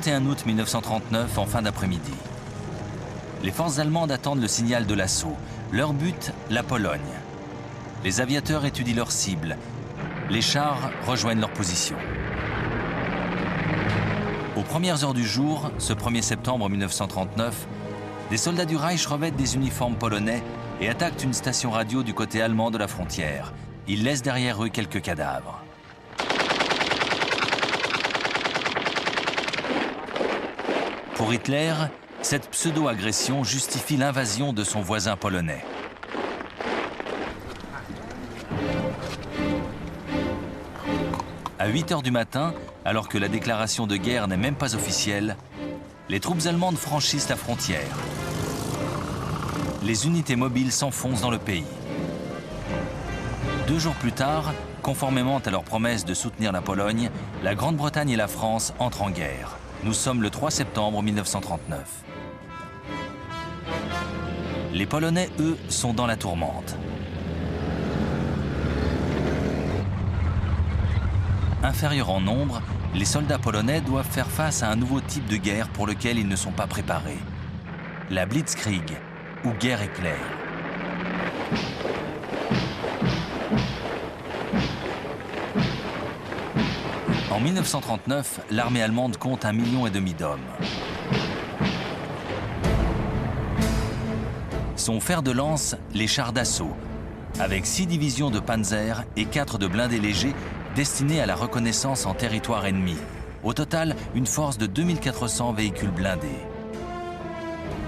31 août 1939, en fin d'après-midi. Les forces allemandes attendent le signal de l'assaut. Leur but, la Pologne. Les aviateurs étudient leurs cibles. Les chars rejoignent leur position. Aux premières heures du jour, ce 1er septembre 1939, des soldats du Reich revêtent des uniformes polonais et attaquent une station radio du côté allemand de la frontière. Ils laissent derrière eux quelques cadavres. Pour Hitler, cette pseudo-agression justifie l'invasion de son voisin polonais. À 8 heures du matin, alors que la déclaration de guerre n'est même pas officielle, les troupes allemandes franchissent la frontière. Les unités mobiles s'enfoncent dans le pays. 2 jours plus tard, conformément à leur promesse de soutenir la Pologne, la Grande-Bretagne et la France entrent en guerre. Nous sommes le 3 septembre 1939. Les Polonais, eux, sont dans la tourmente. Inférieurs en nombre, les soldats polonais doivent faire face à un nouveau type de guerre pour lequel ils ne sont pas préparés. La Blitzkrieg, ou guerre éclair. En 1939, l'armée allemande compte 1,5 million d'hommes. Son fer de lance, les chars d'assaut, avec 6 divisions de panzer et 4 de blindés légers destinés à la reconnaissance en territoire ennemi. Au total, une force de 2400 véhicules blindés.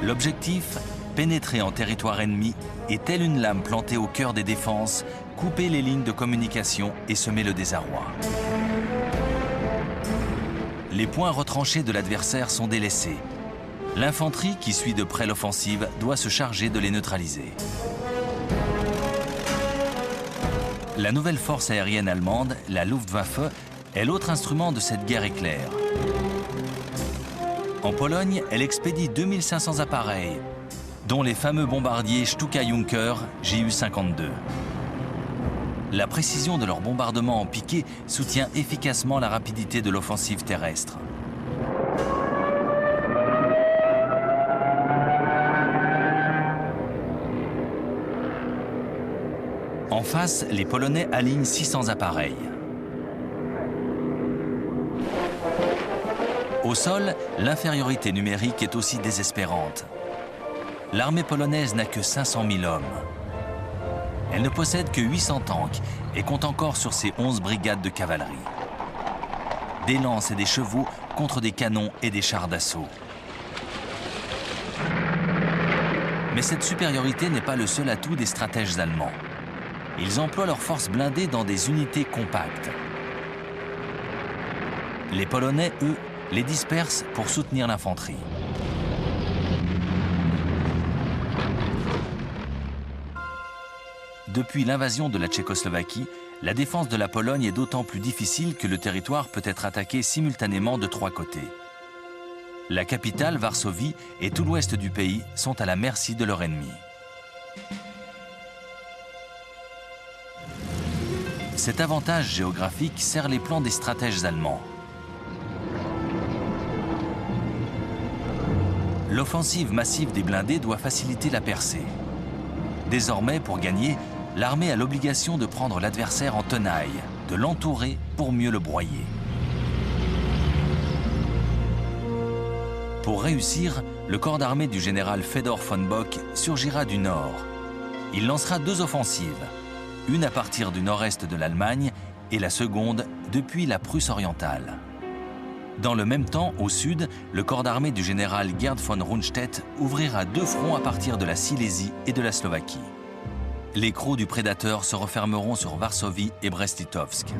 L'objectif, pénétrer en territoire ennemi et, telle une lame plantée au cœur des défenses, couper les lignes de communication et semer le désarroi. Les points retranchés de l'adversaire sont délaissés. L'infanterie, qui suit de près l'offensive, doit se charger de les neutraliser. La nouvelle force aérienne allemande, la Luftwaffe, est l'autre instrument de cette guerre éclair. En Pologne, elle expédie 2500 appareils, dont les fameux bombardiers Stuka Junker Ju-52. La précision de leur bombardement en piqué soutient efficacement la rapidité de l'offensive terrestre. En face, les Polonais alignent 600 appareils. Au sol, l'infériorité numérique est aussi désespérante. L'armée polonaise n'a que 500 000 hommes. Elle ne possède que 800 tanks et compte encore sur ses 11 brigades de cavalerie. Des lances et des chevaux contre des canons et des chars d'assaut. Mais cette supériorité n'est pas le seul atout des stratèges allemands. Ils emploient leurs forces blindées dans des unités compactes. Les Polonais, eux, les dispersent pour soutenir l'infanterie. Depuis l'invasion de la Tchécoslovaquie, la défense de la Pologne est d'autant plus difficile que le territoire peut être attaqué simultanément de 3 côtés. La capitale, Varsovie, et tout l'ouest du pays sont à la merci de leur ennemi. Cet avantage géographique sert les plans des stratèges allemands. L'offensive massive des blindés doit faciliter la percée. Désormais, pour gagner, l'armée a l'obligation de prendre l'adversaire en tenaille, de l'entourer pour mieux le broyer. Pour réussir, le corps d'armée du général Fedor von Bock surgira du nord. Il lancera 2 offensives, une à partir du nord-est de l'Allemagne et la seconde depuis la Prusse orientale. Dans le même temps, au sud, le corps d'armée du général Gerd von Rundstedt ouvrira 2 fronts à partir de la Silésie et de la Slovaquie. Les crocs du prédateur se refermeront sur Varsovie et Brest-Litovsk.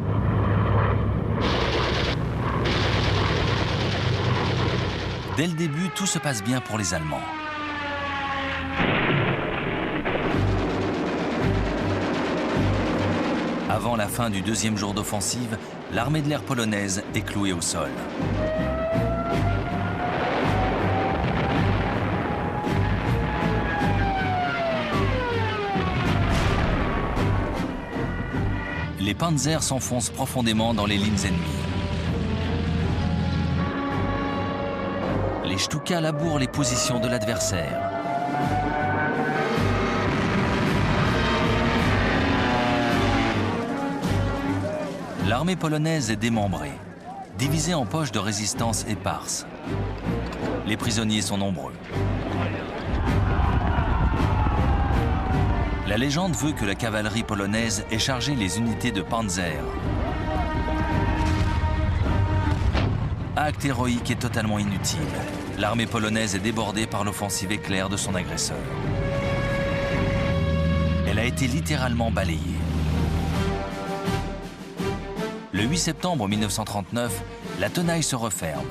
Dès le début, tout se passe bien pour les Allemands. Avant la fin du 2e jour d'offensive, l'armée de l'air polonaise est clouée au sol. Les panzers s'enfoncent profondément dans les lignes ennemies. Stuka laboure les positions de l'adversaire. L'armée polonaise est démembrée, divisée en poches de résistance éparses. Les prisonniers sont nombreux. La légende veut que la cavalerie polonaise ait chargé les unités de Panzer. Acte héroïque et totalement inutile. L'armée polonaise est débordée par l'offensive éclair de son agresseur. Elle a été littéralement balayée. Le 8 septembre 1939, la tenaille se referme.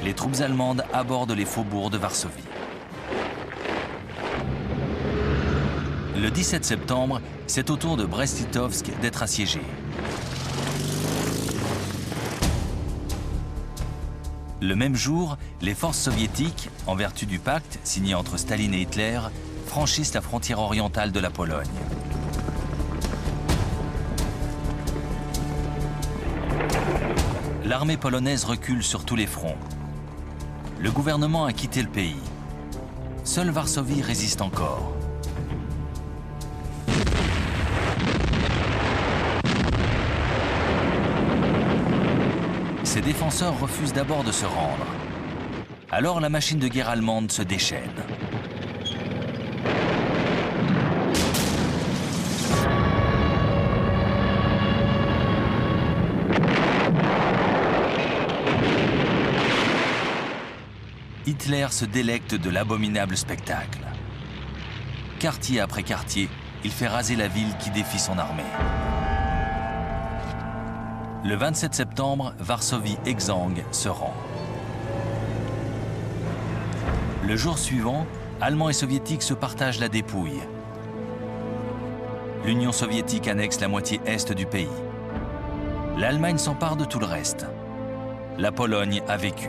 Les troupes allemandes abordent les faubourgs de Varsovie. Le 17 septembre, c'est au tour de Brest-Litovsk d'être assiégé. Le même jour, les forces soviétiques, en vertu du pacte signé entre Staline et Hitler, franchissent la frontière orientale de la Pologne. L'armée polonaise recule sur tous les fronts. Le gouvernement a quitté le pays. Seule Varsovie résiste encore. Ses défenseurs refusent d'abord de se rendre. Alors la machine de guerre allemande se déchaîne. Hitler se délecte de l'abominable spectacle. Quartier après quartier, il fait raser la ville qui défie son armée. Le 27 septembre, Varsovie exsangue se rend. Le jour suivant, Allemands et Soviétiques se partagent la dépouille. L'Union soviétique annexe la moitié est du pays. L'Allemagne s'empare de tout le reste. La Pologne a vécu.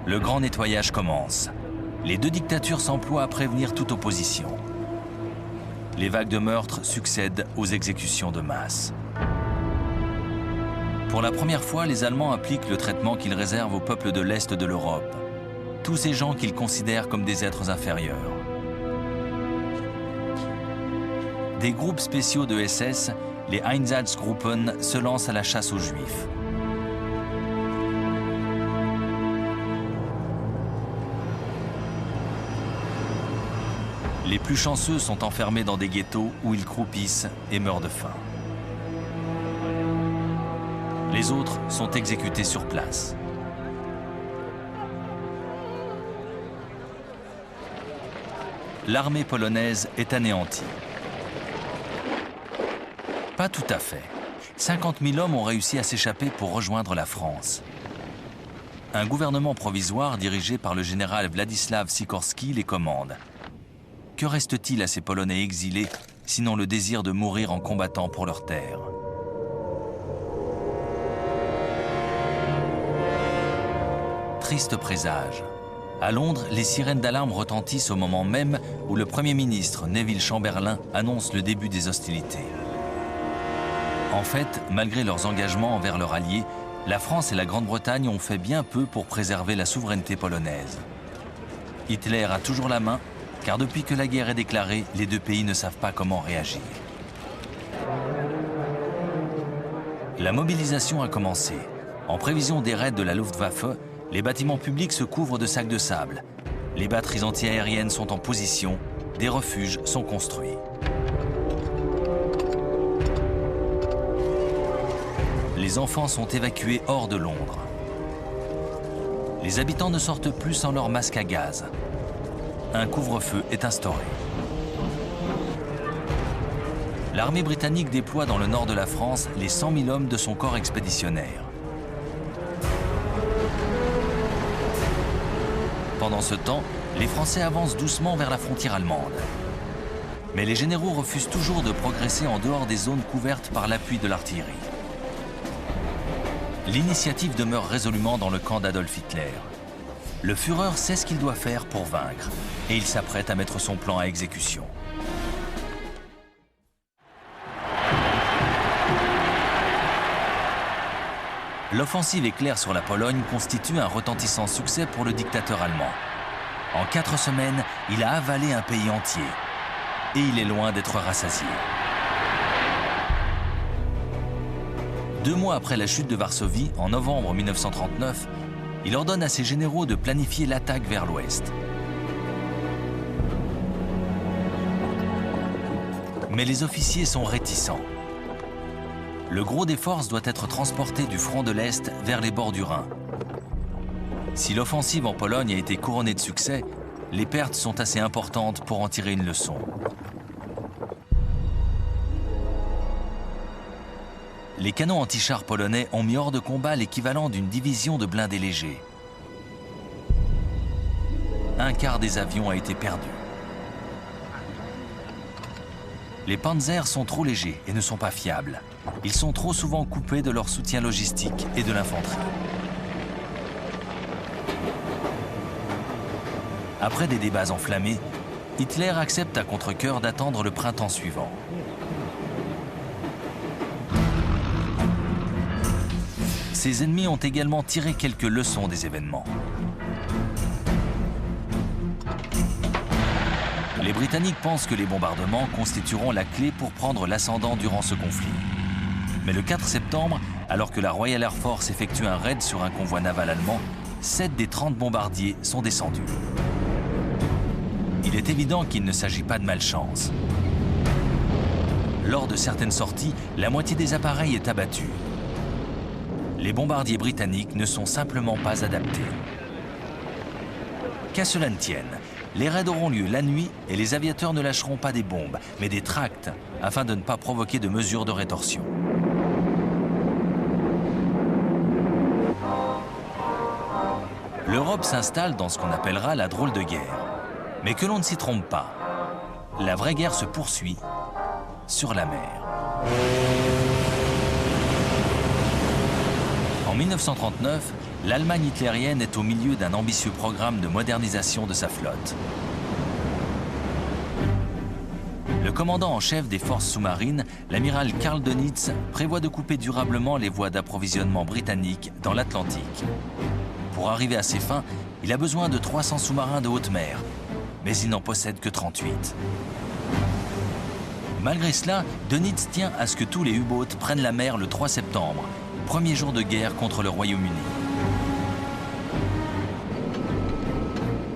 Le grand nettoyage commence. Les deux dictatures s'emploient à prévenir toute opposition. Les vagues de meurtres succèdent aux exécutions de masse. Pour la première fois, les Allemands appliquent le traitement qu'ils réservent aux peuples de l'Est de l'Europe. Tous ces gens qu'ils considèrent comme des êtres inférieurs. Des groupes spéciaux de SS, les Einsatzgruppen, se lancent à la chasse aux Juifs. Les plus chanceux sont enfermés dans des ghettos où ils croupissent et meurent de faim. Les autres sont exécutés sur place. L'armée polonaise est anéantie. Pas tout à fait. 50 000 hommes ont réussi à s'échapper pour rejoindre la France. Un gouvernement provisoire dirigé par le général Władysław Sikorski les commande. Que reste-t-il à ces Polonais exilés, sinon le désir de mourir en combattant pour leur terre? Triste présage. À Londres, les sirènes d'alarme retentissent au moment même où le Premier ministre Neville Chamberlain annonce le début des hostilités. En fait, malgré leurs engagements envers leurs alliés, la France et la Grande-Bretagne ont fait bien peu pour préserver la souveraineté polonaise. Hitler a toujours la main, car depuis que la guerre est déclarée, les deux pays ne savent pas comment réagir. La mobilisation a commencé. En prévision des raids de la Luftwaffe, les bâtiments publics se couvrent de sacs de sable. Les batteries antiaériennes sont en position, des refuges sont construits. Les enfants sont évacués hors de Londres. Les habitants ne sortent plus sans leur masque à gaz. Un couvre-feu est instauré. L'armée britannique déploie dans le nord de la France les 100 000 hommes de son corps expéditionnaire. Pendant ce temps, les Français avancent doucement vers la frontière allemande. Mais les généraux refusent toujours de progresser en dehors des zones couvertes par l'appui de l'artillerie. L'initiative demeure résolument dans le camp d'Adolf Hitler. Le Führer sait ce qu'il doit faire pour vaincre, et il s'apprête à mettre son plan à exécution. L'offensive éclair sur la Pologne constitue un retentissant succès pour le dictateur allemand. En 4 semaines, il a avalé un pays entier. Et il est loin d'être rassasié. 2 mois après la chute de Varsovie, en novembre 1939, il ordonne à ses généraux de planifier l'attaque vers l'ouest. Mais les officiers sont réticents. Le gros des forces doit être transporté du front de l'Est vers les bords du Rhin. Si l'offensive en Pologne a été couronnée de succès, les pertes sont assez importantes pour en tirer une leçon. Les canons anti-chars polonais ont mis hors de combat l'équivalent d'une division de blindés légers. Un quart des avions a été perdu. Les panzers sont trop légers et ne sont pas fiables. Ils sont trop souvent coupés de leur soutien logistique et de l'infanterie. Après des débats enflammés, Hitler accepte à contre-cœur d'attendre le printemps suivant. Ses ennemis ont également tiré quelques leçons des événements. Les Britanniques pensent que les bombardements constitueront la clé pour prendre l'ascendant durant ce conflit. Mais le 4 septembre, alors que la Royal Air Force effectue un raid sur un convoi naval allemand, 7 des 30 bombardiers sont descendus. Il est évident qu'il ne s'agit pas de malchance. Lors de certaines sorties, la moitié des appareils est abattue. Les bombardiers britanniques ne sont simplement pas adaptés. Qu'à cela ne tienne, les raids auront lieu la nuit et les aviateurs ne lâcheront pas des bombes, mais des tracts, afin de ne pas provoquer de mesures de rétorsion. L'Europe s'installe dans ce qu'on appellera la drôle de guerre. Mais que l'on ne s'y trompe pas, la vraie guerre se poursuit sur la mer. En 1939, l'Allemagne hitlérienne est au milieu d'un ambitieux programme de modernisation de sa flotte. Le commandant en chef des forces sous-marines, l'amiral Karl Dönitz, prévoit de couper durablement les voies d'approvisionnement britanniques dans l'Atlantique. Pour arriver à ses fins, il a besoin de 300 sous-marins de haute mer, mais il n'en possède que 38. Malgré cela, Dönitz tient à ce que tous les U-boats prennent la mer le 3 septembre, premier jour de guerre contre le Royaume-Uni.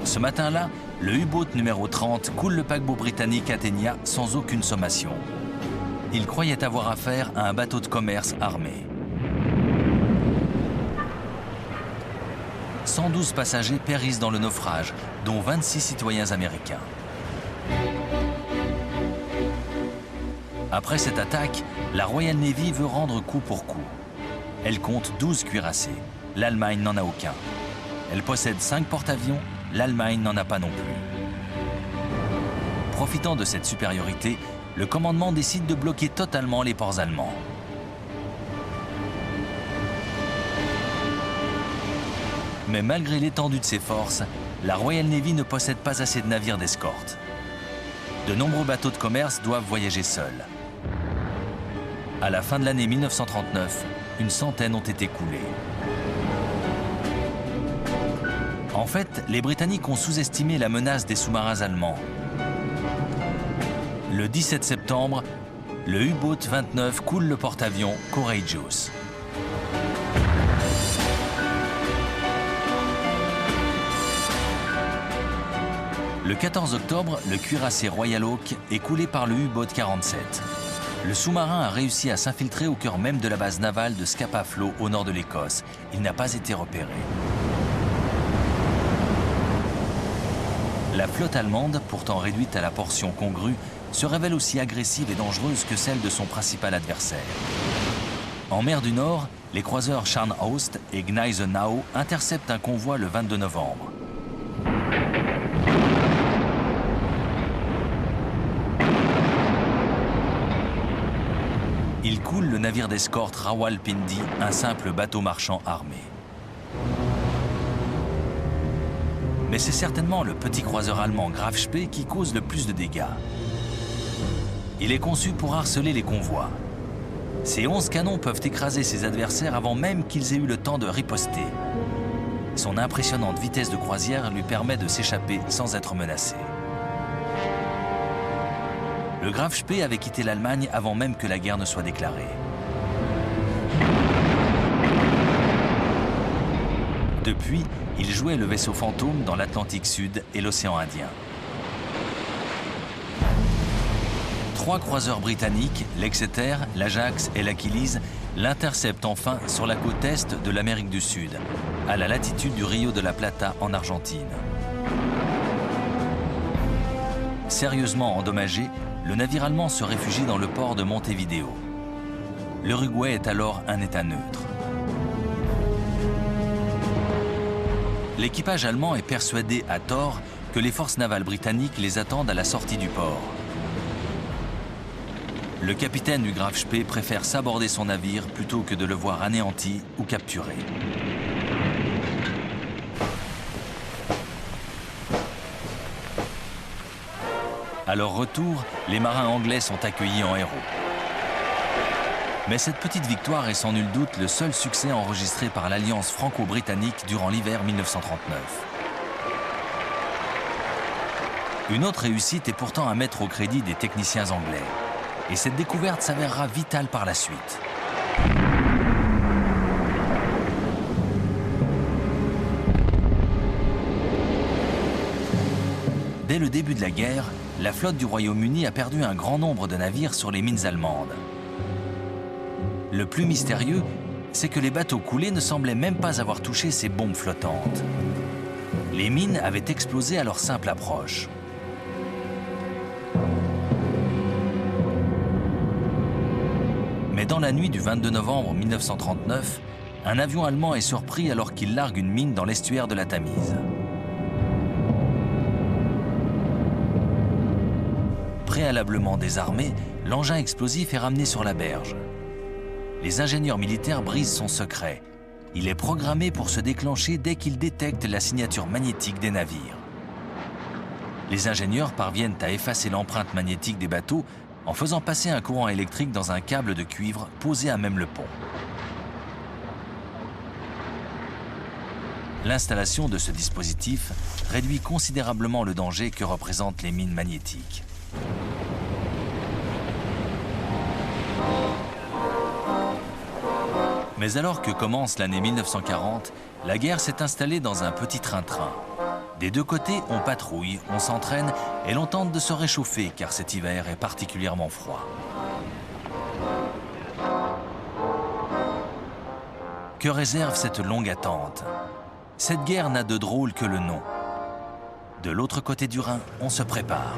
Ce matin-là, le U-boat numéro 30 coule le paquebot britannique Athenia sans aucune sommation. Il croyait avoir affaire à un bateau de commerce armé. 112 passagers périssent dans le naufrage, dont 26 citoyens américains. Après cette attaque, la Royal Navy veut rendre coup pour coup. Elle compte 12 cuirassés. L'Allemagne n'en a aucun. Elle possède 5 porte-avions. L'Allemagne n'en a pas non plus. Profitant de cette supériorité, le commandement décide de bloquer totalement les ports allemands. Mais malgré l'étendue de ses forces, la Royal Navy ne possède pas assez de navires d'escorte. De nombreux bateaux de commerce doivent voyager seuls. À la fin de l'année 1939, une centaine ont été coulés. En fait, les Britanniques ont sous-estimé la menace des sous-marins allemands. Le 17 septembre, le U-boat 29 coule le porte-avions Courageous. Le 14 octobre, le cuirassé Royal Oak est coulé par le U-boat 47. Le sous-marin a réussi à s'infiltrer au cœur même de la base navale de Scapa Flow au nord de l'Écosse. Il n'a pas été repéré. La flotte allemande, pourtant réduite à la portion congrue, se révèle aussi agressive et dangereuse que celle de son principal adversaire. En mer du Nord, les croiseurs Scharnhorst et Gneisenau interceptent un convoi le 22 novembre. Il coule le navire d'escorte Rawalpindi, un simple bateau marchand armé. Mais c'est certainement le petit croiseur allemand Graf Spee qui cause le plus de dégâts. Il est conçu pour harceler les convois. Ses 11 canons peuvent écraser ses adversaires avant même qu'ils aient eu le temps de riposter. Son impressionnante vitesse de croisière lui permet de s'échapper sans être menacé. Le Graf Spee avait quitté l'Allemagne avant même que la guerre ne soit déclarée. Depuis, il jouait le vaisseau fantôme dans l'Atlantique Sud et l'océan Indien. 3 croiseurs britanniques, l'Exeter, l'Ajax et l'Achilles, l'interceptent enfin sur la côte est de l'Amérique du Sud, à la latitude du Rio de la Plata en Argentine. Sérieusement endommagé, le navire allemand se réfugie dans le port de Montevideo. L'Uruguay est alors un État neutre. L'équipage allemand est persuadé à tort que les forces navales britanniques les attendent à la sortie du port. Le capitaine du Graf Spee préfère s'aborder son navire plutôt que de le voir anéanti ou capturé. À leur retour, les marins anglais sont accueillis en héros. Mais cette petite victoire est sans nul doute le seul succès enregistré par l'Alliance franco-britannique durant l'hiver 1939. Une autre réussite est pourtant à mettre au crédit des techniciens anglais. Et cette découverte s'avérera vitale par la suite. Dès le début de la guerre, la flotte du Royaume-Uni a perdu un grand nombre de navires sur les mines allemandes. Le plus mystérieux, c'est que les bateaux coulés ne semblaient même pas avoir touché ces bombes flottantes. Les mines avaient explosé à leur simple approche. Mais dans la nuit du 22 novembre 1939, un avion allemand est surpris alors qu'il largue une mine dans l'estuaire de la Tamise. Préalablement désarmé, l'engin explosif est ramené sur la berge. Les ingénieurs militaires brisent son secret. Il est programmé pour se déclencher dès qu'ils détectent la signature magnétique des navires. Les ingénieurs parviennent à effacer l'empreinte magnétique des bateaux en faisant passer un courant électrique dans un câble de cuivre posé à même le pont. L'installation de ce dispositif réduit considérablement le danger que représentent les mines magnétiques. Mais alors que commence l'année 1940, la guerre s'est installée dans un petit train-train. Des deux côtés, on patrouille, on s'entraîne et l'on tente de se réchauffer car cet hiver est particulièrement froid. Que réserve cette longue attente? Cette guerre n'a de drôle que le nom. De l'autre côté du Rhin, on se prépare.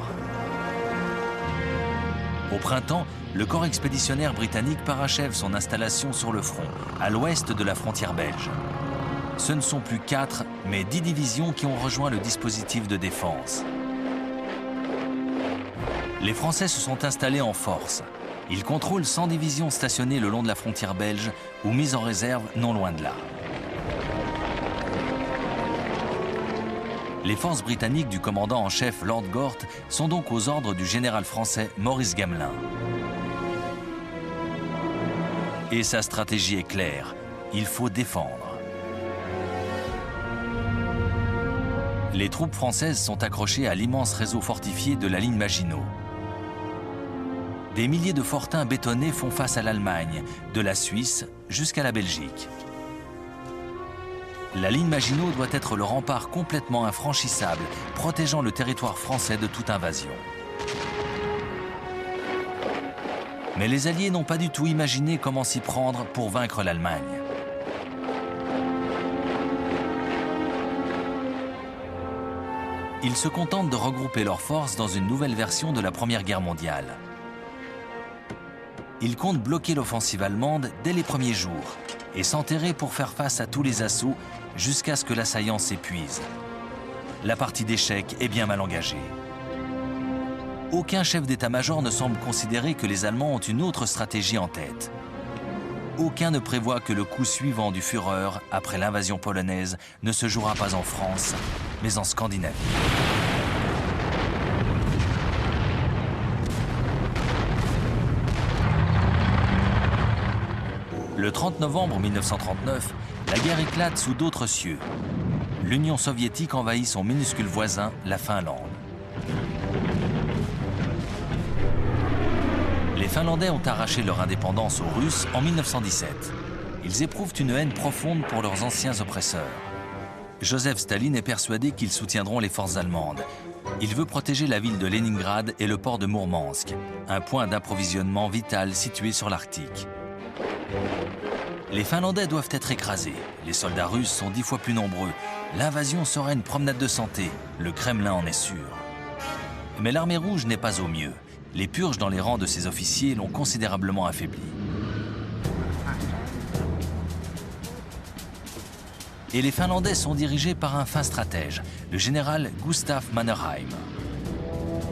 Au printemps, le corps expéditionnaire britannique parachève son installation sur le front, à l'ouest de la frontière belge. Ce ne sont plus 4, mais 10 divisions qui ont rejoint le dispositif de défense. Les Français se sont installés en force. Ils contrôlent 100 divisions stationnées le long de la frontière belge ou mises en réserve non loin de là. Les forces britanniques du commandant en chef Lord Gort sont donc aux ordres du général français Maurice Gamelin. Et sa stratégie est claire, il faut défendre. Les troupes françaises sont accrochées à l'immense réseau fortifié de la ligne Maginot. Des milliers de fortins bétonnés font face à l'Allemagne, de la Suisse jusqu'à la Belgique. La ligne Maginot doit être le rempart complètement infranchissable, protégeant le territoire français de toute invasion. Mais les Alliés n'ont pas du tout imaginé comment s'y prendre pour vaincre l'Allemagne. Ils se contentent de regrouper leurs forces dans une nouvelle version de la Première Guerre mondiale. Ils comptent bloquer l'offensive allemande dès les premiers jours et s'enterrer pour faire face à tous les assauts jusqu'à ce que l'assaillant s'épuise. La partie d'échec est bien mal engagée. Aucun chef d'état-major ne semble considérer que les Allemands ont une autre stratégie en tête. Aucun ne prévoit que le coup suivant du Führer, après l'invasion polonaise, ne se jouera pas en France, mais en Scandinavie. Le 30 novembre 1939, la guerre éclate sous d'autres cieux. L'Union soviétique envahit son minuscule voisin, la Finlande. Les Finlandais ont arraché leur indépendance aux Russes en 1917. Ils éprouvent une haine profonde pour leurs anciens oppresseurs. Joseph Staline est persuadé qu'ils soutiendront les forces allemandes. Il veut protéger la ville de Leningrad et le port de Mourmansk, un point d'approvisionnement vital situé sur l'Arctique. Les Finlandais doivent être écrasés. Les soldats russes sont 10 fois plus nombreux. L'invasion sera une promenade de santé. Le Kremlin en est sûr. Mais l'armée rouge n'est pas au mieux. Les purges dans les rangs de ses officiers l'ont considérablement affaibli. Et les Finlandais sont dirigés par un fin stratège, le général Gustaf Mannerheim.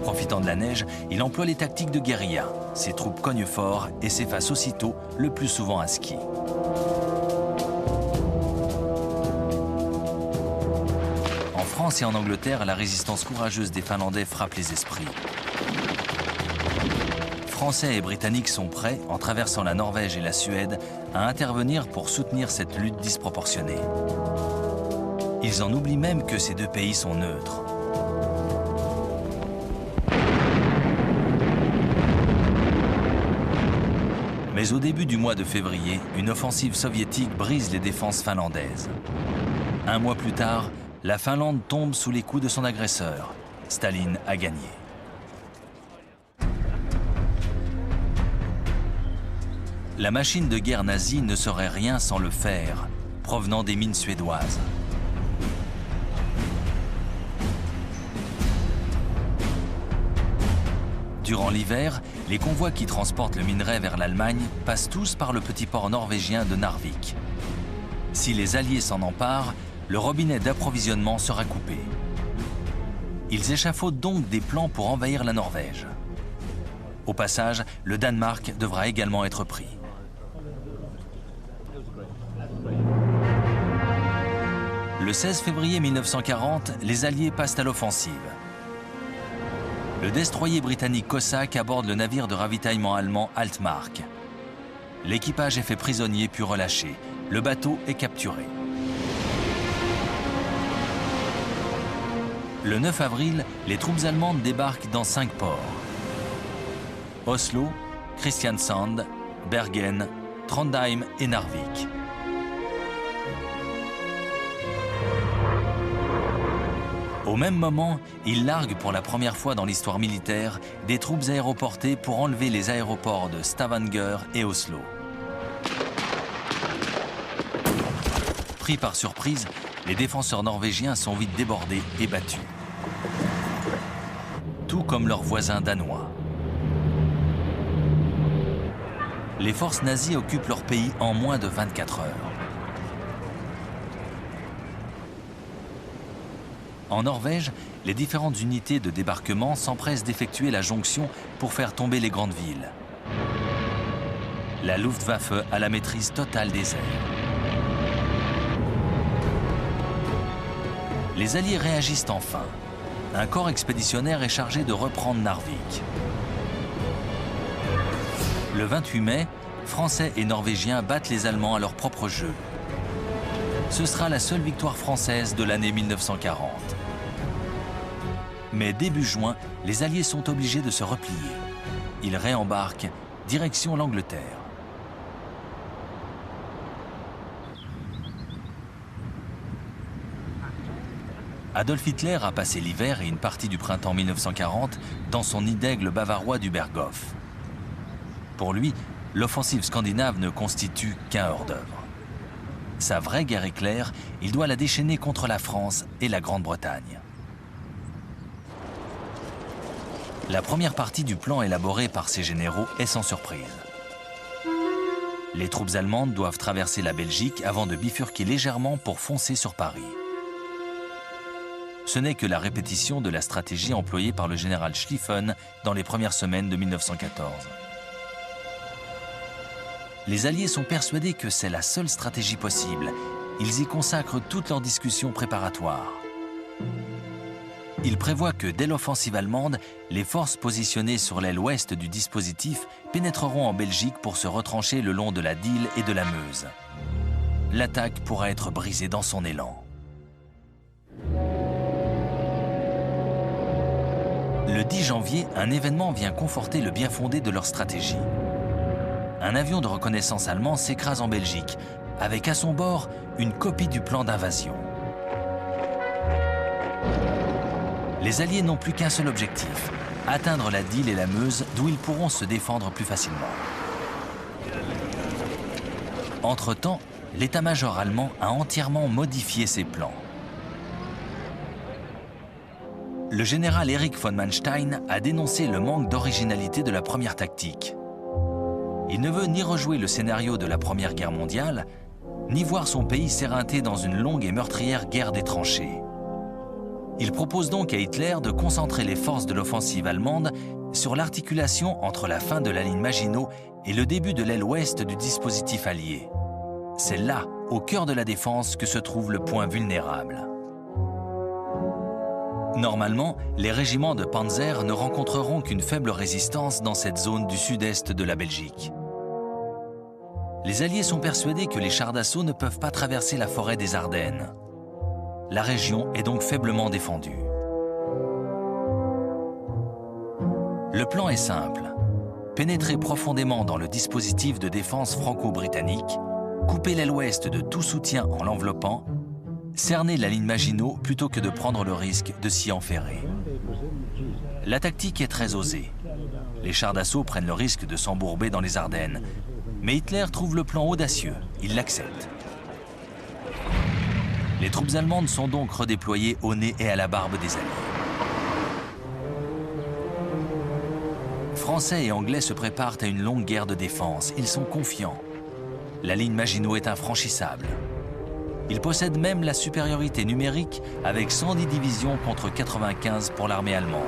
Profitant de la neige, il emploie les tactiques de guérilla. Ses troupes cognent fort et s'effacent aussitôt, le plus souvent à ski. En France et en Angleterre, la résistance courageuse des Finlandais frappe les esprits. Français et Britanniques sont prêts, en traversant la Norvège et la Suède, à intervenir pour soutenir cette lutte disproportionnée. Ils en oublient même que ces deux pays sont neutres. Mais au début du mois de février, une offensive soviétique brise les défenses finlandaises. Un mois plus tard, la Finlande tombe sous les coups de son agresseur. Staline a gagné. La machine de guerre nazie ne serait rien sans le fer, provenant des mines suédoises. Durant l'hiver, les convois qui transportent le minerai vers l'Allemagne passent tous par le petit port norvégien de Narvik. Si les Alliés s'en emparent, le robinet d'approvisionnement sera coupé. Ils échafaudent donc des plans pour envahir la Norvège. Au passage, le Danemark devra également être pris. Le 16 février 1940, les Alliés passent à l'offensive. Le destroyer britannique Cossack aborde le navire de ravitaillement allemand Altmark. L'équipage est fait prisonnier puis relâché. Le bateau est capturé. Le 9 avril, les troupes allemandes débarquent dans 5 ports. Oslo, Kristiansand, Bergen, Trondheim et Narvik. Au même moment, ils larguent pour la première fois dans l'histoire militaire des troupes aéroportées pour enlever les aéroports de Stavanger et Oslo. Pris par surprise, les défenseurs norvégiens sont vite débordés et battus. Tout comme leurs voisins danois. Les forces nazies occupent leur pays en moins de 24 heures. En Norvège, les différentes unités de débarquement s'empressent d'effectuer la jonction pour faire tomber les grandes villes. La Luftwaffe a la maîtrise totale des airs. Les Alliés réagissent enfin. Un corps expéditionnaire est chargé de reprendre Narvik. Le 28 mai, Français et Norvégiens battent les Allemands à leur propre jeu. Ce sera la seule victoire française de l'année 1940. Mais début juin, les Alliés sont obligés de se replier. Ils réembarquent, direction l'Angleterre. Adolf Hitler a passé l'hiver et une partie du printemps 1940 dans son nid d'aigle bavarois du Berghof. Pour lui, l'offensive scandinave ne constitue qu'un hors-d'œuvre. Sa vraie guerre éclair, il doit la déchaîner contre la France et la Grande-Bretagne. La première partie du plan élaboré par ses généraux est sans surprise. Les troupes allemandes doivent traverser la Belgique avant de bifurquer légèrement pour foncer sur Paris. Ce n'est que la répétition de la stratégie employée par le général Schlieffen dans les premières semaines de 1914. Les Alliés sont persuadés que c'est la seule stratégie possible. Ils y consacrent toutes leurs discussions préparatoires. Il prévoit que dès l'offensive allemande, les forces positionnées sur l'aile ouest du dispositif pénétreront en Belgique pour se retrancher le long de la Dyle et de la Meuse. L'attaque pourra être brisée dans son élan. Le 10 janvier, un événement vient conforter le bien-fondé de leur stratégie. Un avion de reconnaissance allemand s'écrase en Belgique, avec à son bord une copie du plan d'invasion. Les Alliés n'ont plus qu'un seul objectif, atteindre la Dyle et la Meuse, d'où ils pourront se défendre plus facilement. Entre-temps, l'état-major allemand a entièrement modifié ses plans. Le général Erich von Manstein a dénoncé le manque d'originalité de la première tactique. Il ne veut ni rejouer le scénario de la Première Guerre mondiale, ni voir son pays s'éreinter dans une longue et meurtrière guerre des tranchées. Il propose donc à Hitler de concentrer les forces de l'offensive allemande sur l'articulation entre la fin de la ligne Maginot et le début de l'aile ouest du dispositif allié. C'est là, au cœur de la défense, que se trouve le point vulnérable. Normalement, les régiments de panzer ne rencontreront qu'une faible résistance dans cette zone du sud-est de la Belgique. Les Alliés sont persuadés que les chars d'assaut ne peuvent pas traverser la forêt des Ardennes. La région est donc faiblement défendue. Le plan est simple. Pénétrer profondément dans le dispositif de défense franco-britannique, couper l'aile ouest de tout soutien en l'enveloppant, cerner la ligne Maginot plutôt que de prendre le risque de s'y enferrer. La tactique est très osée. Les chars d'assaut prennent le risque de s'embourber dans les Ardennes. Mais Hitler trouve le plan audacieux. Il l'accepte. Les troupes allemandes sont donc redéployées au nez et à la barbe des Alliés. Français et Anglais se préparent à une longue guerre de défense. Ils sont confiants. La ligne Maginot est infranchissable. Ils possèdent même la supériorité numérique avec 110 divisions contre 95 pour l'armée allemande.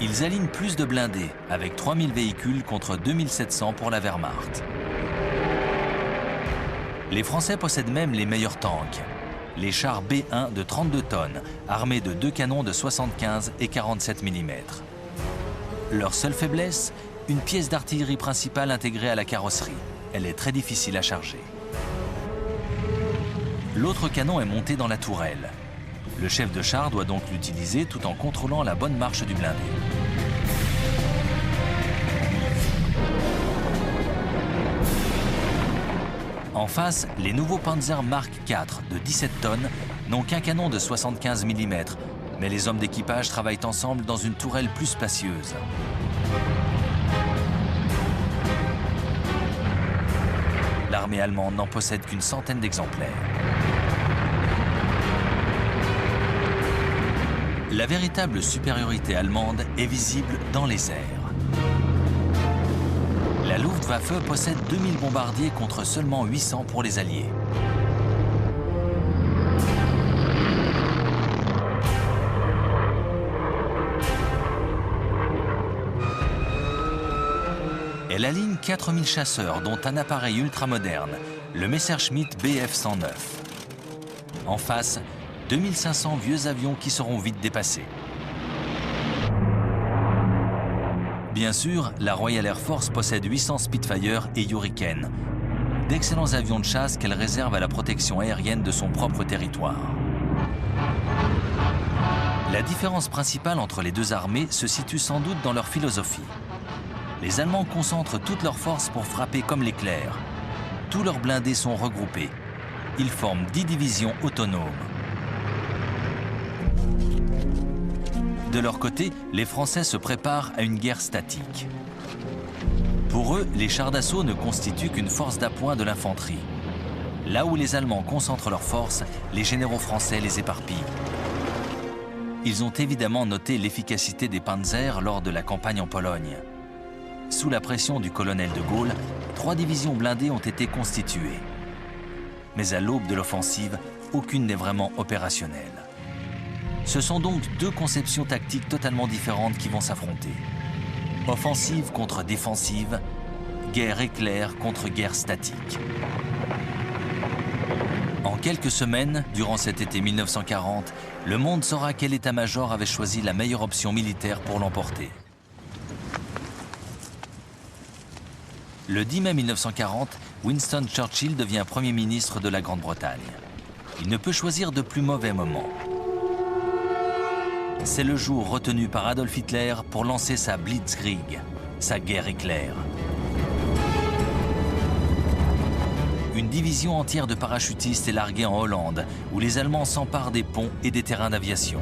Ils alignent plus de blindés avec 3000 véhicules contre 2700 pour la Wehrmacht. Les Français possèdent même les meilleurs tanks. Les chars B1 de 32 tonnes, armés de 2 canons de 75 et 47 mm. Leur seule faiblesse, une pièce d'artillerie principale intégrée à la carrosserie. Elle est très difficile à charger. L'autre canon est monté dans la tourelle. Le chef de char doit donc l'utiliser tout en contrôlant la bonne marche du blindé. En face, les nouveaux Panzer Mark IV de 17 tonnes n'ont qu'un canon de 75 mm, mais les hommes d'équipage travaillent ensemble dans une tourelle plus spacieuse. L'armée allemande n'en possède qu'une centaine d'exemplaires. La véritable supériorité allemande est visible dans les airs. La Luftwaffe possède 2000 bombardiers contre seulement 800 pour les Alliés. Elle aligne 4000 chasseurs, dont un appareil ultramoderne, le Messerschmitt Bf-109. En face, 2500 vieux avions qui seront vite dépassés. Bien sûr, la Royal Air Force possède 800 Spitfire et Hurricane, d'excellents avions de chasse qu'elle réserve à la protection aérienne de son propre territoire. La différence principale entre les deux armées se situe sans doute dans leur philosophie. Les Allemands concentrent toutes leurs forces pour frapper comme l'éclair. Tous leurs blindés sont regroupés. Ils forment 10 divisions autonomes. De leur côté, les Français se préparent à une guerre statique. Pour eux, les chars d'assaut ne constituent qu'une force d'appoint de l'infanterie. Là où les Allemands concentrent leurs forces, les généraux français les éparpillent. Ils ont évidemment noté l'efficacité des panzers lors de la campagne en Pologne. Sous la pression du colonel de Gaulle, 3 divisions blindées ont été constituées. Mais à l'aube de l'offensive, aucune n'est vraiment opérationnelle. Ce sont donc deux conceptions tactiques totalement différentes qui vont s'affronter. Offensive contre défensive, guerre éclair contre guerre statique. En quelques semaines, durant cet été 1940, le monde saura quel état-major avait choisi la meilleure option militaire pour l'emporter. Le 10 mai 1940, Winston Churchill devient Premier ministre de la Grande-Bretagne. Il ne peut choisir de plus mauvais moment. C'est le jour retenu par Adolf Hitler pour lancer sa Blitzkrieg, sa guerre éclair. Une division entière de parachutistes est larguée en Hollande, où les Allemands s'emparent des ponts et des terrains d'aviation.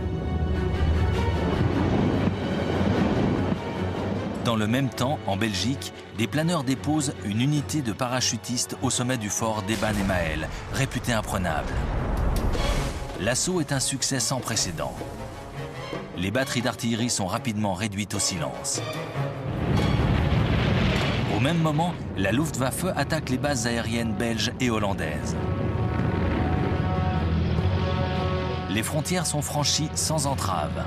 Dans le même temps, en Belgique, des planeurs déposent une unité de parachutistes au sommet du fort d'Eban-Emael, réputé imprenable. L'assaut est un succès sans précédent. Les batteries d'artillerie sont rapidement réduites au silence. Au même moment, la Luftwaffe attaque les bases aériennes belges et hollandaises. Les frontières sont franchies sans entrave.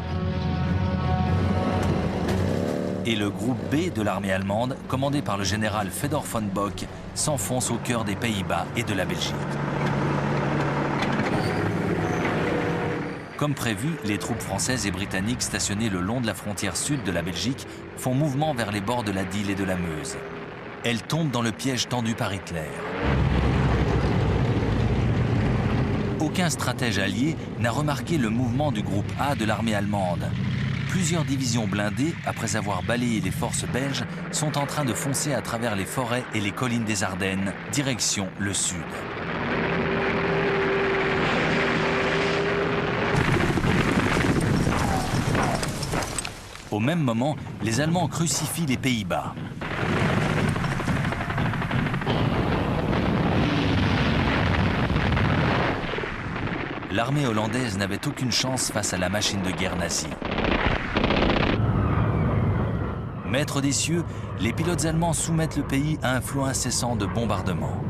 Et le groupe B de l'armée allemande, commandé par le général Fedor von Bock, s'enfonce au cœur des Pays-Bas et de la Belgique. Comme prévu, les troupes françaises et britanniques stationnées le long de la frontière sud de la Belgique font mouvement vers les bords de la Dyle et de la Meuse. Elles tombent dans le piège tendu par Hitler. Aucun stratège allié n'a remarqué le mouvement du groupe A de l'armée allemande. Plusieurs divisions blindées, après avoir balayé les forces belges, sont en train de foncer à travers les forêts et les collines des Ardennes, direction le sud. Au même moment, les Allemands crucifient les Pays-Bas. L'armée hollandaise n'avait aucune chance face à la machine de guerre nazie. Maîtres des cieux, les pilotes allemands soumettent le pays à un flot incessant de bombardements.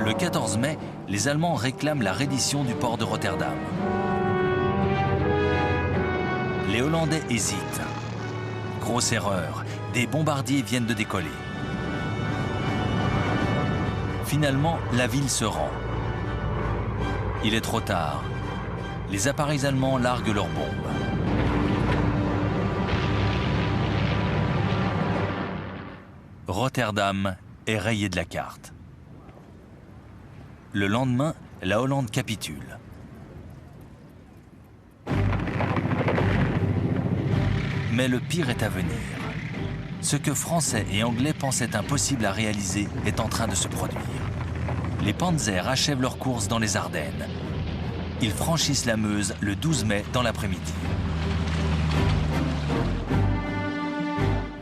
Le 14 mai, les Allemands réclament la reddition du port de Rotterdam. Les Hollandais hésitent. Grosse erreur, des bombardiers viennent de décoller. Finalement, la ville se rend. Il est trop tard. Les appareils allemands larguent leurs bombes. Rotterdam est rayé de la carte. Le lendemain, la Hollande capitule. Mais le pire est à venir. Ce que Français et Anglais pensaient impossible à réaliser est en train de se produire. Les Panzers achèvent leur course dans les Ardennes. Ils franchissent la Meuse le 12 mai dans l'après-midi.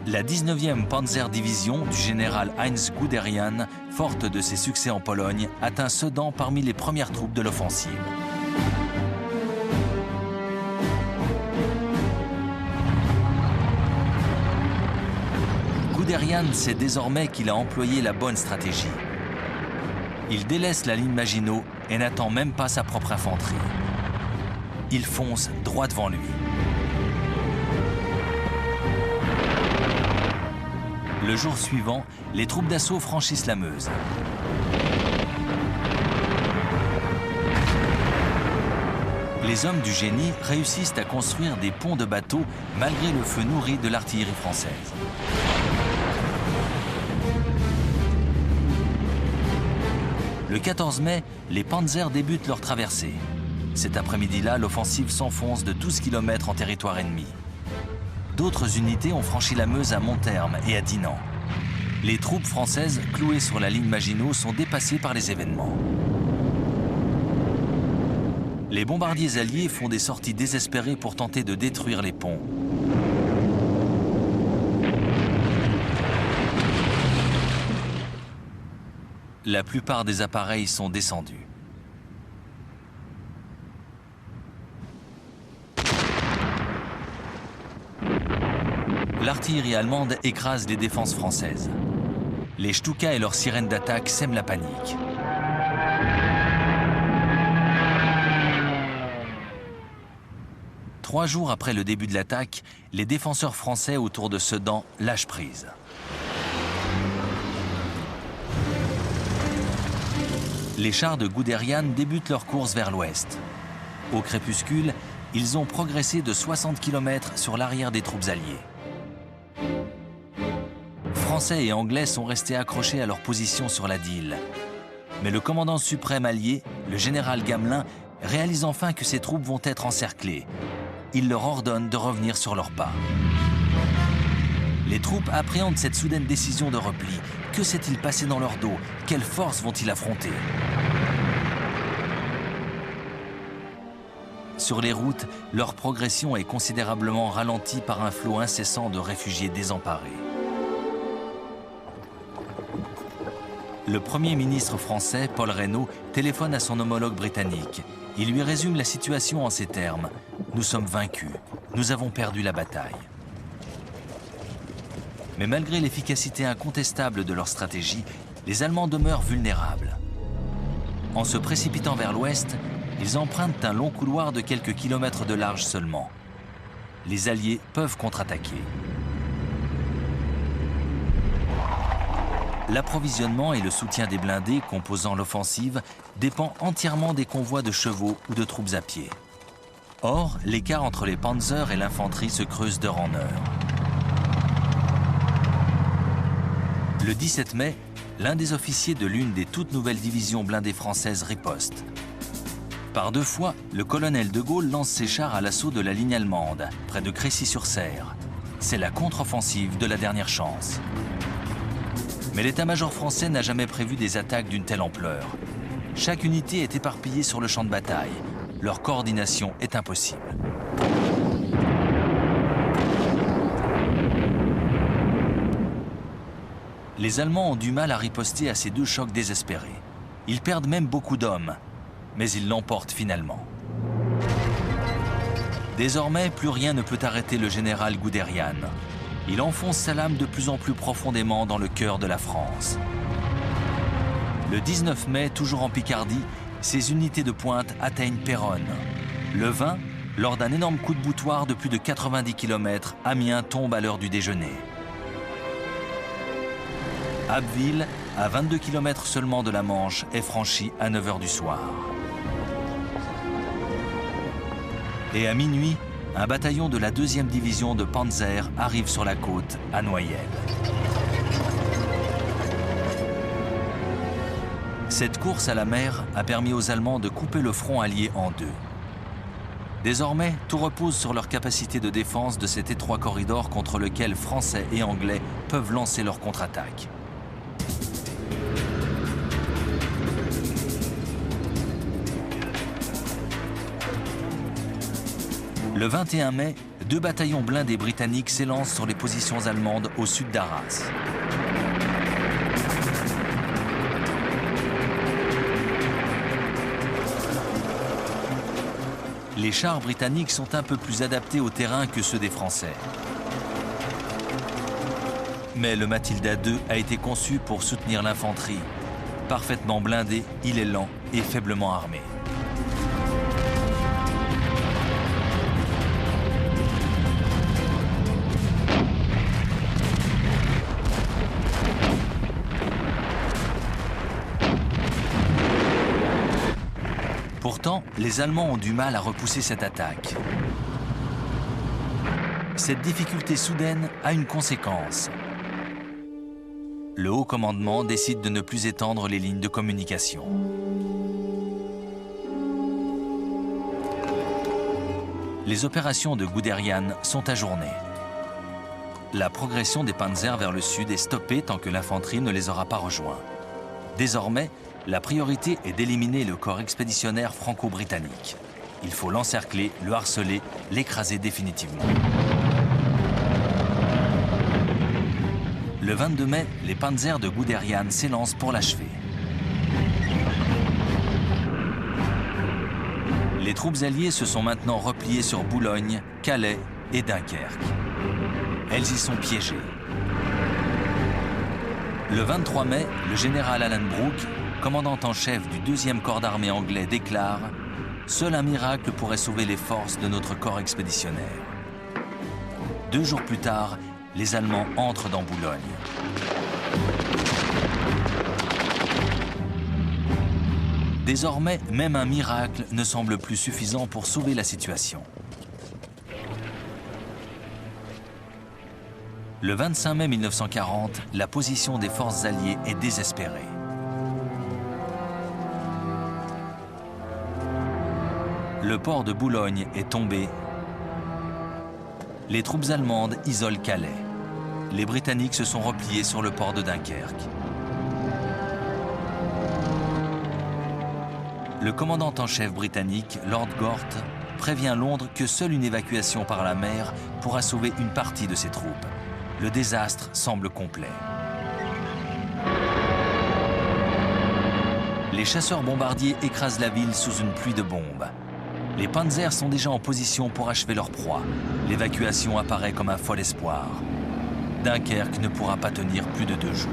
La 19e Panzer-Division du général Heinz Guderian, forte de ses succès en Pologne, atteint Sedan parmi les premières troupes de l'offensive. Guderian sait désormais qu'il a employé la bonne stratégie. Il délaisse la ligne Maginot et n'attend même pas sa propre infanterie. Il fonce droit devant lui. Le jour suivant, les troupes d'assaut franchissent la Meuse. Les hommes du génie réussissent à construire des ponts de bateaux malgré le feu nourri de l'artillerie française. Le 14 mai, les Panzers débutent leur traversée. Cet après-midi-là, l'offensive s'enfonce de 12 km en territoire ennemi. D'autres unités ont franchi la Meuse à Montherme et à Dinant. Les troupes françaises, clouées sur la ligne Maginot, sont dépassées par les événements. Les bombardiers alliés font des sorties désespérées pour tenter de détruire les ponts. La plupart des appareils sont descendus. L'artillerie allemande écrase les défenses françaises. Les Stuka et leurs sirènes d'attaque sèment la panique. Trois jours après le début de l'attaque, les défenseurs français autour de Sedan lâchent prise. Les chars de Guderian débutent leur course vers l'ouest. Au crépuscule, ils ont progressé de 60 km sur l'arrière des troupes alliées. Français et Anglais sont restés accrochés à leur position sur la Dyle. Mais le commandant suprême allié, le général Gamelin, réalise enfin que ses troupes vont être encerclées. Il leur ordonne de revenir sur leurs pas. Les troupes appréhendent cette soudaine décision de repli. Que s'est-il passé dans leur dos? Quelles forces vont-ils affronter? Sur les routes, leur progression est considérablement ralentie par un flot incessant de réfugiés désemparés. Le Premier ministre français, Paul Reynaud, téléphone à son homologue britannique. Il lui résume la situation en ces termes. « Nous sommes vaincus. Nous avons perdu la bataille. » Mais malgré l'efficacité incontestable de leur stratégie, les Allemands demeurent vulnérables. En se précipitant vers l'ouest, ils empruntent un long couloir de quelques kilomètres de large seulement. Les Alliés peuvent contre-attaquer. L'approvisionnement et le soutien des blindés composant l'offensive dépend entièrement des convois de chevaux ou de troupes à pied. Or, l'écart entre les panzers et l'infanterie se creuse d'heure en heure. Le 17 mai, l'un des officiers de l'une des toutes nouvelles divisions blindées françaises riposte. Par deux fois, le colonel de Gaulle lance ses chars à l'assaut de la ligne allemande, près de Crécy-sur-Serre. C'est la contre-offensive de la dernière chance. Mais l'état-major français n'a jamais prévu des attaques d'une telle ampleur. Chaque unité est éparpillée sur le champ de bataille. Leur coordination est impossible. Les Allemands ont du mal à riposter à ces deux chocs désespérés. Ils perdent même beaucoup d'hommes, mais ils l'emportent finalement. Désormais, plus rien ne peut arrêter le général Guderian. Il enfonce sa lame de plus en plus profondément dans le cœur de la France. Le 19 mai, toujours en Picardie, ses unités de pointe atteignent Péronne. Le 20, lors d'un énorme coup de boutoir de plus de 90 km, Amiens tombe à l'heure du déjeuner. Abbeville, à 22 km seulement de la Manche, est franchi à 9 h du soir. Et à minuit, un bataillon de la 2e division de Panzer arrive sur la côte, à Noyelles. Cette course à la mer a permis aux Allemands de couper le front allié en deux. Désormais, tout repose sur leur capacité de défense de cet étroit corridor contre lequel Français et Anglais peuvent lancer leur contre-attaque. Le 21 mai, 2 bataillons blindés britanniques s'élancent sur les positions allemandes au sud d'Arras. Les chars britanniques sont un peu plus adaptés au terrain que ceux des Français. Mais le Matilda II a été conçu pour soutenir l'infanterie. Parfaitement blindé, il est lent et faiblement armé. Pourtant, les Allemands ont du mal à repousser cette attaque. Cette difficulté soudaine a une conséquence. Le haut commandement décide de ne plus étendre les lignes de communication. Les opérations de Guderian sont ajournées. La progression des panzers vers le sud est stoppée tant que l'infanterie ne les aura pas rejoints. Désormais, la priorité est d'éliminer le corps expéditionnaire franco-britannique. Il faut l'encercler, le harceler, l'écraser définitivement. Le 22 mai, les panzers de Guderian s'élancent pour l'achever. Les troupes alliées se sont maintenant repliées sur Boulogne, Calais et Dunkerque. Elles y sont piégées. Le 23 mai, le général Alan Brooke, commandant en chef du 2e corps d'armée anglais, déclare « Seul un miracle pourrait sauver les forces de notre corps expéditionnaire ». 2 jours plus tard, les Allemands entrent dans Boulogne. Désormais, même un miracle ne semble plus suffisant pour sauver la situation. Le 25 mai 1940, la position des forces alliées est désespérée. Le port de Boulogne est tombé. Les troupes allemandes isolent Calais. Les Britanniques se sont repliés sur le port de Dunkerque. Le commandant en chef britannique, Lord Gort, prévient Londres que seule une évacuation par la mer pourra sauver une partie de ses troupes. Le désastre semble complet. Les chasseurs bombardiers écrasent la ville sous une pluie de bombes. Les panzers sont déjà en position pour achever leur proie. L'évacuation apparaît comme un fol espoir. Dunkerque ne pourra pas tenir plus de 2 jours.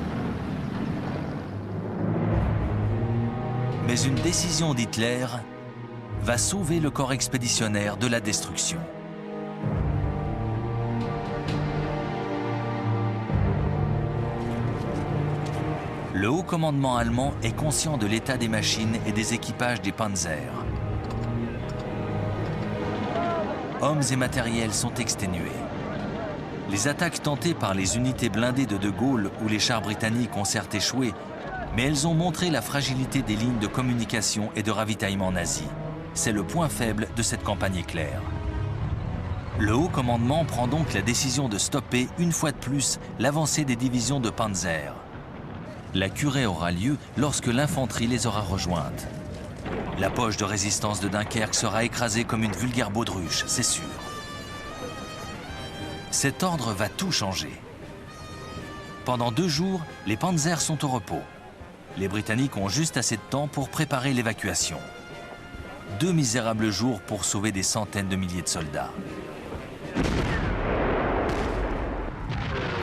Mais une décision d'Hitler va sauver le corps expéditionnaire de la destruction. Le haut commandement allemand est conscient de l'état des machines et des équipages des panzers. Hommes et matériels sont exténués. Les attaques tentées par les unités blindées de Gaulle ou les chars britanniques ont certes échoué, mais elles ont montré la fragilité des lignes de communication et de ravitaillement nazis. C'est le point faible de cette campagne éclair. Le haut commandement prend donc la décision de stopper une fois de plus l'avancée des divisions de panzer. La curée aura lieu lorsque l'infanterie les aura rejointes. La poche de résistance de Dunkerque sera écrasée comme une vulgaire baudruche, c'est sûr. Cet ordre va tout changer. Pendant 2 jours, les panzers sont au repos. Les Britanniques ont juste assez de temps pour préparer l'évacuation. 2 misérables jours pour sauver des centaines de milliers de soldats.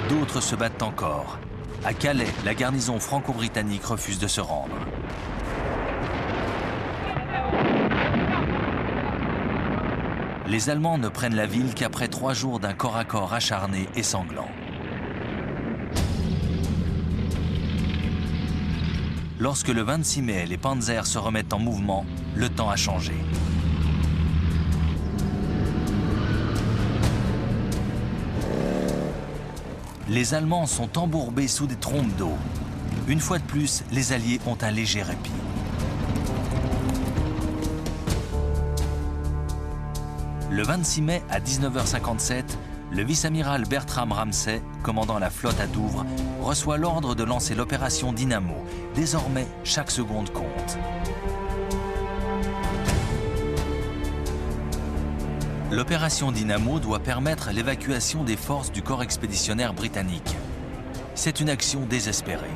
D'autres se battent encore. À Calais, la garnison franco-britannique refuse de se rendre. Les Allemands ne prennent la ville qu'après 3 jours d'un corps à corps acharné et sanglant. Lorsque le 26 mai, les panzers se remettent en mouvement, le temps a changé. Les Allemands sont embourbés sous des trompes d'eau. Une fois de plus, les Alliés ont un léger répit. Le 26 mai à 19h57, le vice-amiral Bertram Ramsay, commandant la flotte à Douvres, reçoit l'ordre de lancer l'opération Dynamo. Désormais, chaque seconde compte. L'opération Dynamo doit permettre l'évacuation des forces du corps expéditionnaire britannique. C'est une action désespérée.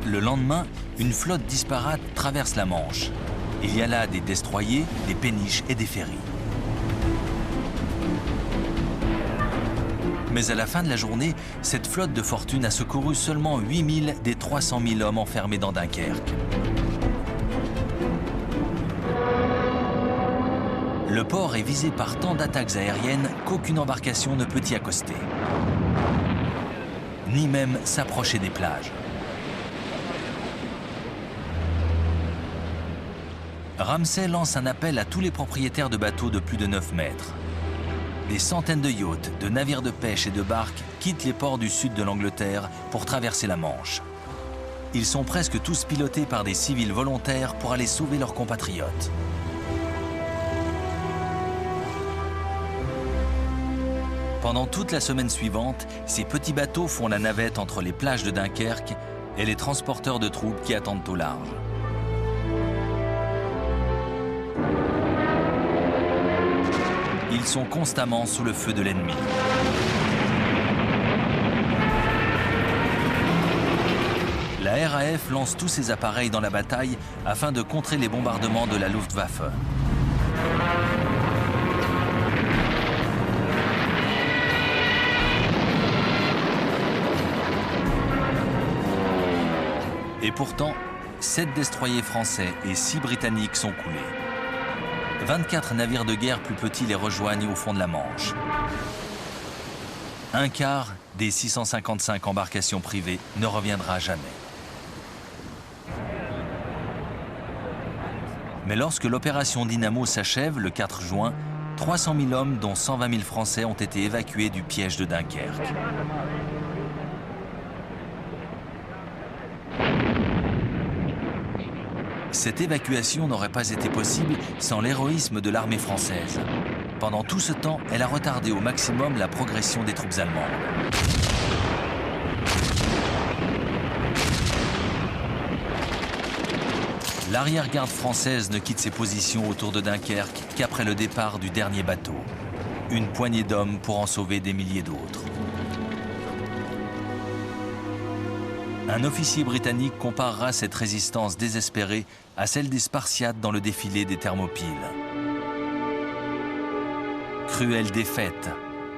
Le lendemain, une flotte disparate traverse la Manche. Il y a là des destroyers, des péniches et des ferries. Mais à la fin de la journée, cette flotte de fortune a secouru seulement 8000 des 300 000 hommes enfermés dans Dunkerque. Le port est visé par tant d'attaques aériennes qu'aucune embarcation ne peut y accoster, ni même s'approcher des plages. Ramsay lance un appel à tous les propriétaires de bateaux de plus de 9 mètres. Des centaines de yachts, de navires de pêche et de barques quittent les ports du sud de l'Angleterre pour traverser la Manche. Ils sont presque tous pilotés par des civils volontaires pour aller sauver leurs compatriotes. Pendant toute la semaine suivante, ces petits bateaux font la navette entre les plages de Dunkerque et les transporteurs de troupes qui attendent au large. Ils sont constamment sous le feu de l'ennemi. La RAF lance tous ses appareils dans la bataille afin de contrer les bombardements de la Luftwaffe. Et pourtant, 7 destroyers français et 6 britanniques sont coulés. 24 navires de guerre plus petits les rejoignent au fond de la Manche. Un quart des 655 embarcations privées ne reviendra jamais. Mais lorsque l'opération Dynamo s'achève le 4 juin, 300 000 hommes, dont 120 000 Français, ont été évacués du piège de Dunkerque. Cette évacuation n'aurait pas été possible sans l'héroïsme de l'armée française. Pendant tout ce temps, elle a retardé au maximum la progression des troupes allemandes. L'arrière-garde française ne quitte ses positions autour de Dunkerque qu'après le départ du dernier bateau. Une poignée d'hommes pour en sauver des milliers d'autres. Un officier britannique comparera cette résistance désespérée à celle des Spartiates dans le défilé des Thermopyles. Cruelle défaite.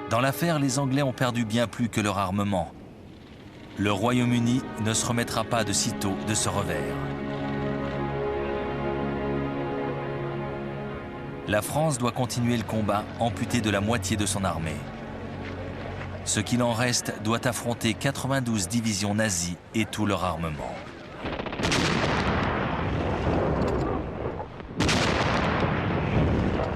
Dans l'affaire, les Anglais ont perdu bien plus que leur armement. Le Royaume-Uni ne se remettra pas de sitôt de ce revers. La France doit continuer le combat, amputée de la moitié de son armée. Ce qu'il en reste doit affronter 92 divisions nazies et tout leur armement.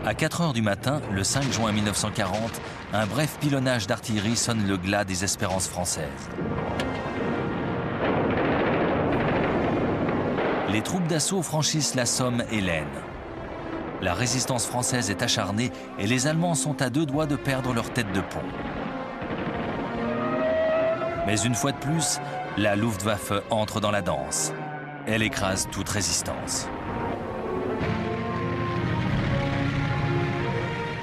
À 4 heures du matin, le 5 juin 1940, un bref pilonnage d'artillerie sonne le glas des espérances françaises. Les troupes d'assaut franchissent la Somme et l'Aisne. La résistance française est acharnée et les Allemands sont à 2 doigts de perdre leur tête de pont. Mais une fois de plus, la Luftwaffe entre dans la danse. Elle écrase toute résistance.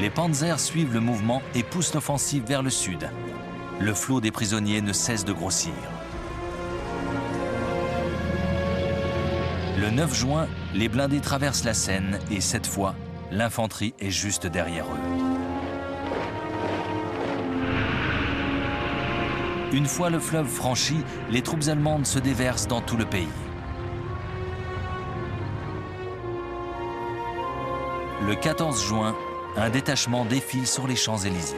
Les panzers suivent le mouvement et poussent l'offensive vers le sud. Le flot des prisonniers ne cesse de grossir. Le 9 juin, les blindés traversent la Seine et cette fois, l'infanterie est juste derrière eux. Une fois le fleuve franchi, les troupes allemandes se déversent dans tout le pays. Le 14 juin, un détachement défile sur les Champs-Élysées.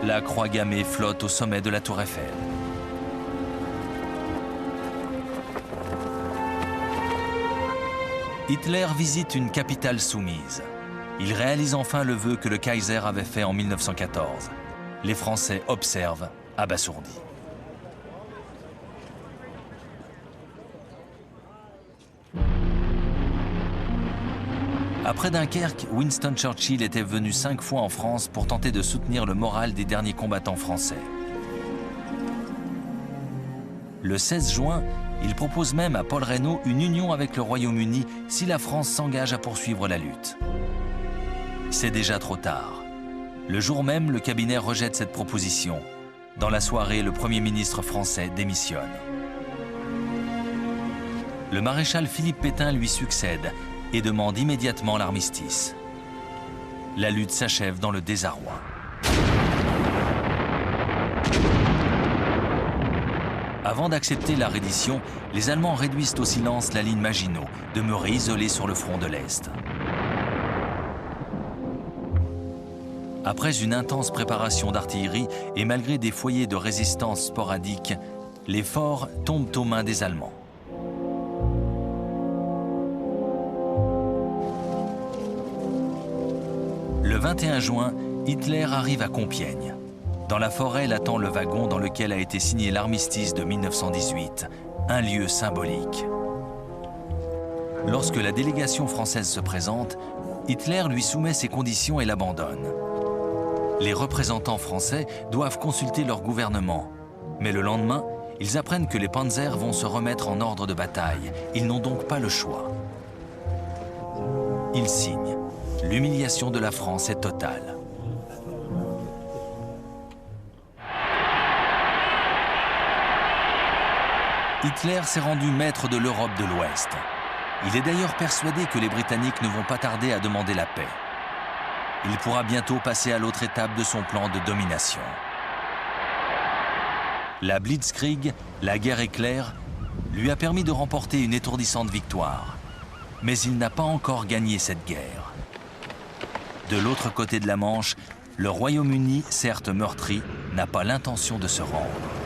La croix gammée flotte au sommet de la Tour Eiffel. Hitler visite une capitale soumise. Il réalise enfin le vœu que le Kaiser avait fait en 1914. Les Français observent, abasourdis. Après Dunkerque, Winston Churchill était venu 5 fois en France pour tenter de soutenir le moral des derniers combattants français. Le 16 juin, il propose même à Paul Reynaud une union avec le Royaume-Uni si la France s'engage à poursuivre la lutte. C'est déjà trop tard. Le jour même, le cabinet rejette cette proposition. Dans la soirée, le Premier ministre français démissionne. Le maréchal Philippe Pétain lui succède et demande immédiatement l'armistice. La lutte s'achève dans le désarroi. Avant d'accepter la reddition, les Allemands réduisent au silence la ligne Maginot, demeurée isolée sur le front de l'Est. Après une intense préparation d'artillerie et malgré des foyers de résistance sporadiques, les forts tombent aux mains des Allemands. Le 21 juin, Hitler arrive à Compiègne. Dans la forêt l'attend le wagon dans lequel a été signé l'armistice de 1918, un lieu symbolique. Lorsque la délégation française se présente, Hitler lui soumet ses conditions et l'abandonne. Les représentants français doivent consulter leur gouvernement. Mais le lendemain, ils apprennent que les panzers vont se remettre en ordre de bataille. Ils n'ont donc pas le choix. Ils signent. L'humiliation de la France est totale. Hitler s'est rendu maître de l'Europe de l'Ouest. Il est d'ailleurs persuadé que les Britanniques ne vont pas tarder à demander la paix. Il pourra bientôt passer à l'autre étape de son plan de domination. La Blitzkrieg, la guerre éclair, lui a permis de remporter une étourdissante victoire. Mais il n'a pas encore gagné cette guerre. De l'autre côté de la Manche, le Royaume-Uni, certes meurtri, n'a pas l'intention de se rendre.